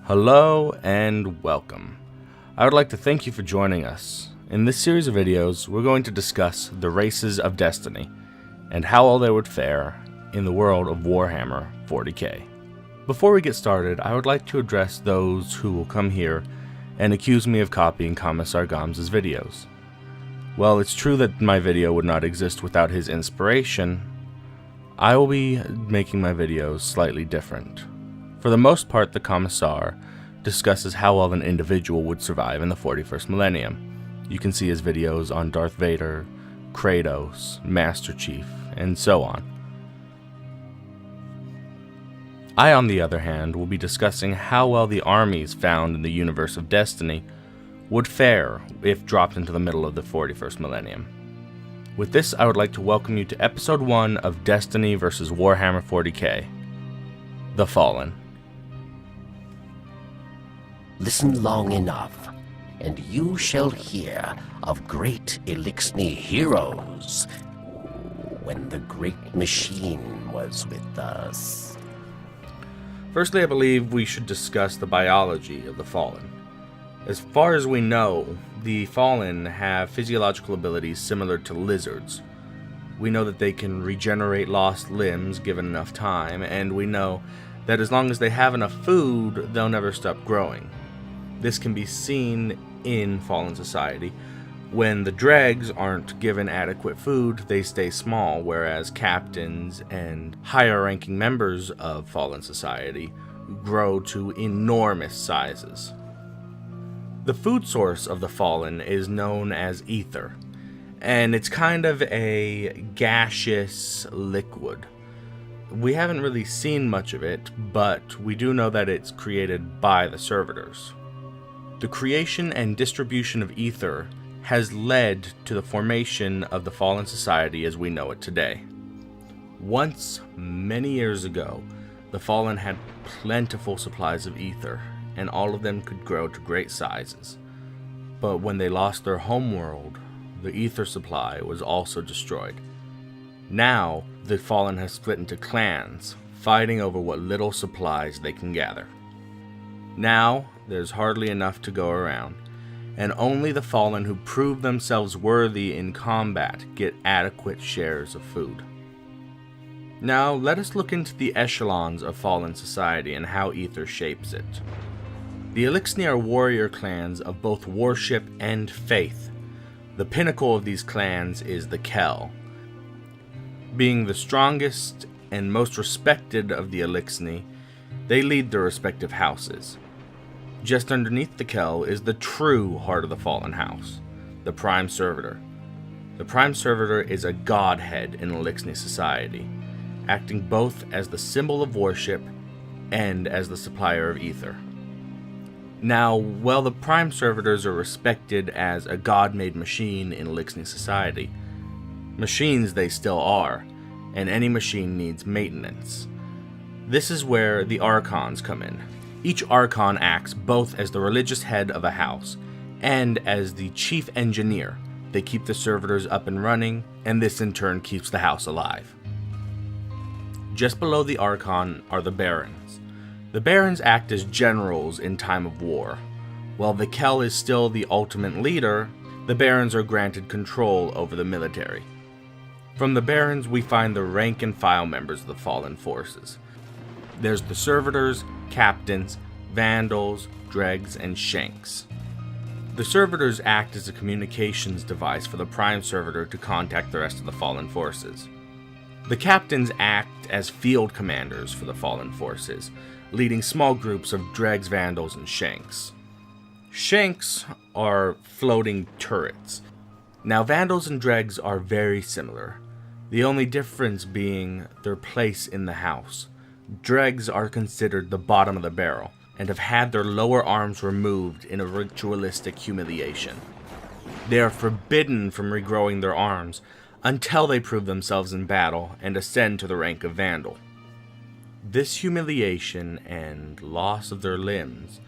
Hello and welcome. I would like to thank you for joining us. In this series of videos, we're going to discuss the races of Destiny and how well they would fare in the world of Warhammer 40k. Before we get started, I would like to address those who will come here and accuse me of copying Commissar Gom's videos. While it's true that my video would not exist without his inspiration, I will be making my videos slightly different. For the most part, the Commissar discusses how well an individual would survive in the 41st Millennium. You can see his videos on Darth Vader, Kratos, Master Chief, and so on. I, on the other hand, will be discussing how well the armies found in the universe of Destiny would fare if dropped into the middle of the 41st Millennium. With this, I would like to welcome you to Episode 1 of Destiny vs. Warhammer 40k, The Fallen. Listen long enough, and you shall hear of great Elixni heroes when the great machine was with us. Firstly, I believe we should discuss the biology of the Fallen. As far as we know, the Fallen have physiological abilities similar to lizards. We know that they can regenerate lost limbs given enough time, and we know that as long as they have enough food, they'll never stop growing. This can be seen in Fallen Society. When the dregs aren't given adequate food, they stay small, whereas captains and higher-ranking members of Fallen Society grow to enormous sizes. The food source of the Fallen is known as ether, and it's kind of a gaseous liquid. We haven't really seen much of it, but we do know that it's created by the servitors. The creation and distribution of ether has led to the formation of the Fallen Society as we know it today. Once, many years ago, the Fallen had plentiful supplies of ether, and all of them could grow to great sizes. But when they lost their homeworld, the ether supply was also destroyed. Now, the Fallen have split into clans, fighting over what little supplies they can gather. Now, there's hardly enough to go around, and only the Fallen who prove themselves worthy in combat get adequate shares of food. Now, let us look into the echelons of Fallen Society and how ether shapes it. The Elixni are warrior clans of both worship and faith. The pinnacle of these clans is the Kell. Being the strongest and most respected of the Elixni, they lead their respective houses. Just underneath the Kell is the true heart of the Fallen House, the Prime Servitor. The Prime Servitor is a godhead in Elixni society, acting both as the symbol of worship and as the supplier of ether. Now, while the Prime Servitors are respected as a god-made machine in Elixni society, machines they still are, and any machine needs maintenance. This is where the Archons come in. Each Archon acts both as the religious head of a house and as the chief engineer. They keep the servitors up and running, and this in turn keeps the house alive. Just below the Archon are the Barons. The Barons act as generals in time of war. While the Kell is still the ultimate leader, the Barons are granted control over the military. From the Barons, we find the rank-and-file members of the Fallen Forces. There's the Servitors, Captains, Vandals, Dregs, and Shanks. The Servitors act as a communications device for the Prime Servitor to contact the rest of the Fallen Forces. The Captains act as field commanders for the Fallen Forces, leading small groups of Dregs, Vandals, and Shanks. Shanks are floating turrets. Now, Vandals and Dregs are very similar, the only difference being their place in the house. Dregs are considered the bottom of the barrel, and have had their lower arms removed in a ritualistic humiliation. They are forbidden from regrowing their arms until they prove themselves in battle and ascend to the rank of Vandal. This humiliation and loss of their limbs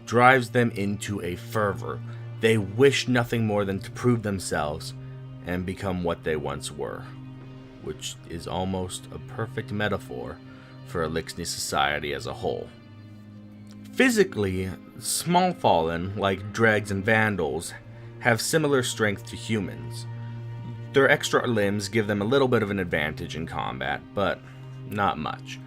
drives them into a fervor. They wish nothing more than to prove themselves and become what they once were, which is almost a perfect metaphor for Elixni society as a whole. Physically, small Fallen, like dregs and vandals, have similar strength to humans. Their extra limbs give them a little bit of an advantage in combat, but not much.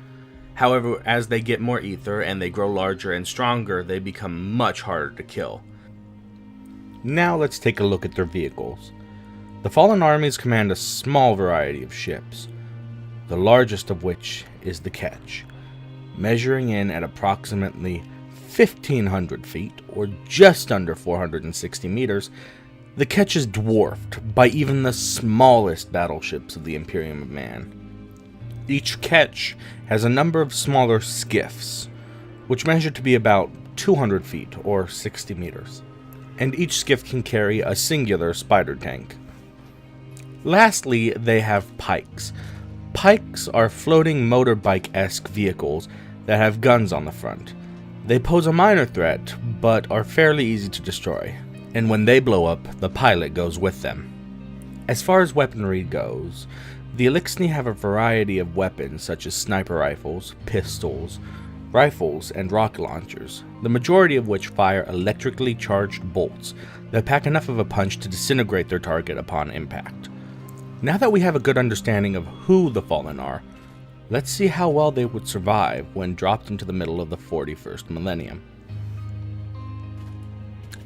However, as they get more ether and they grow larger and stronger, they become much harder to kill. Now let's take a look at their vehicles. The Fallen armies command a small variety of ships, the largest of which is the Ketch. Measuring in at approximately 1,500 feet, or just under 460 meters, the Ketch is dwarfed by even the smallest battleships of the Imperium of Man. Each Ketch has a number of smaller skiffs, which measure to be about 200 feet, or 60 meters, and each skiff can carry a singular spider tank. Lastly, they have pikes. Pikes are floating motorbike-esque vehicles that have guns on the front. They pose a minor threat, but are fairly easy to destroy, and when they blow up, the pilot goes with them. As far as weaponry goes, the LAKEY have a variety of weapons such as sniper rifles, pistols, rifles, and rocket launchers, the majority of which fire electrically charged bolts that pack enough of a punch to disintegrate their target upon impact. Now that we have a good understanding of who the Fallen are, let's see how well they would survive when dropped into the middle of the 41st millennium.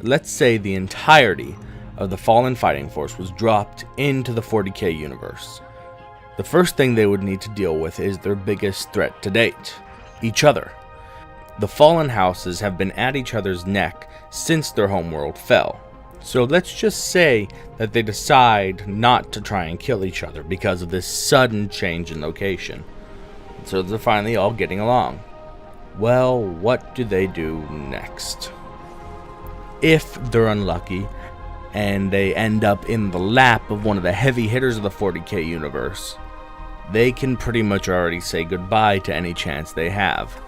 Let's say the entirety of the Fallen fighting force was dropped into the 40k universe. The first thing they would need to deal with is their biggest threat to date, each other. The Fallen houses have been at each other's neck since their homeworld fell. So let's just say that they decide not to try and kill each other because of this sudden change in location. So they're finally all getting along. Well, what do they do next? If they're unlucky and they end up in the lap of one of the heavy hitters of the 40k universe, they can pretty much already say goodbye to any chance they have.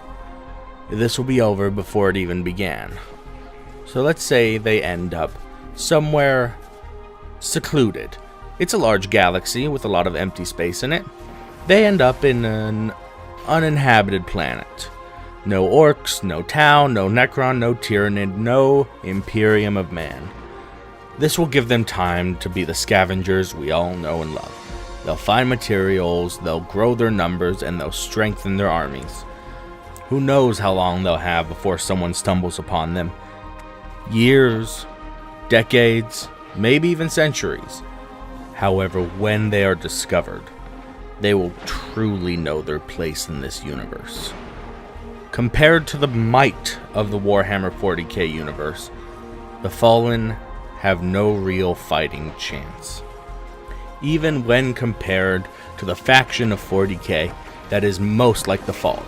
This will be over before it even began. So let's say they end up somewhere secluded. It's a large galaxy with a lot of empty space in it. They end up in an uninhabited planet. No orcs, no town, no Necron, no Tyranid, no Imperium of Man. This will give them time to be the scavengers we all know and love. They'll find materials, they'll grow their numbers, and they'll strengthen their armies. Who knows how long they'll have before someone stumbles upon them? Years, decades, maybe even centuries. However, when they are discovered, they will truly know their place in this universe. Compared to the might of the Warhammer 40k universe, the Fallen have no real fighting chance. Even when compared to the faction of 40k that is most like the Fallen,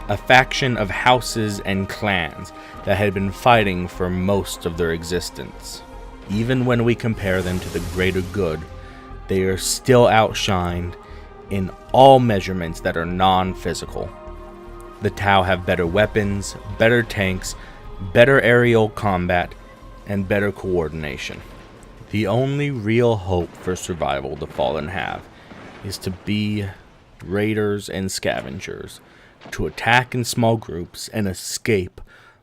a faction of houses and clans that had been fighting for most of their existence. Even when we compare them to the greater good, they are still outshined in all measurements that are non-physical. The Tau have better weapons, better tanks, better aerial combat, and better coordination. The only real hope for survival the Fallen have is to be raiders and scavengers, to attack in small groups and escape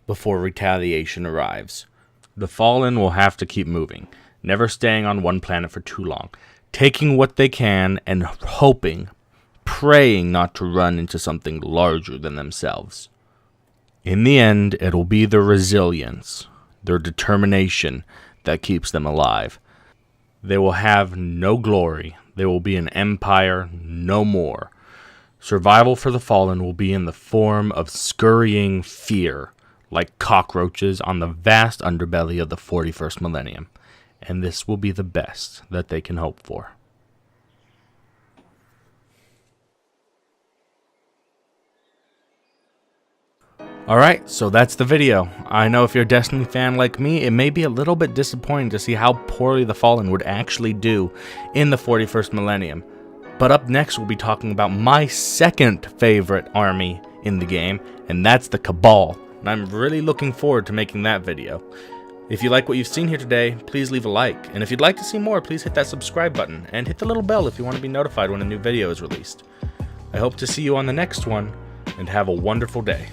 before retaliation arrives. The Fallen will have to keep moving, never staying on one planet for too long, taking what they can and hoping, praying not to run into something larger than themselves. In the end, it'll be their resilience, their determination that keeps them alive. They will have no glory. They will be an empire no more. Survival for the Fallen will be in the form of scurrying fear, like cockroaches on the vast underbelly of the 41st millennium. And this will be the best that they can hope for. Alright, so that's the video. I know if you're a Destiny fan like me, it may be a little bit disappointing to see how poorly the Fallen would actually do in the 41st millennium. But up next, we'll be talking about my second favorite army in the game, and that's the Cabal. And I'm really looking forward to making that video. If you like what you've seen here today, please leave a like. And if you'd like to see more, please hit that subscribe button, and hit the little bell if you want to be notified when a new video is released. I hope to see you on the next one, and have a wonderful day.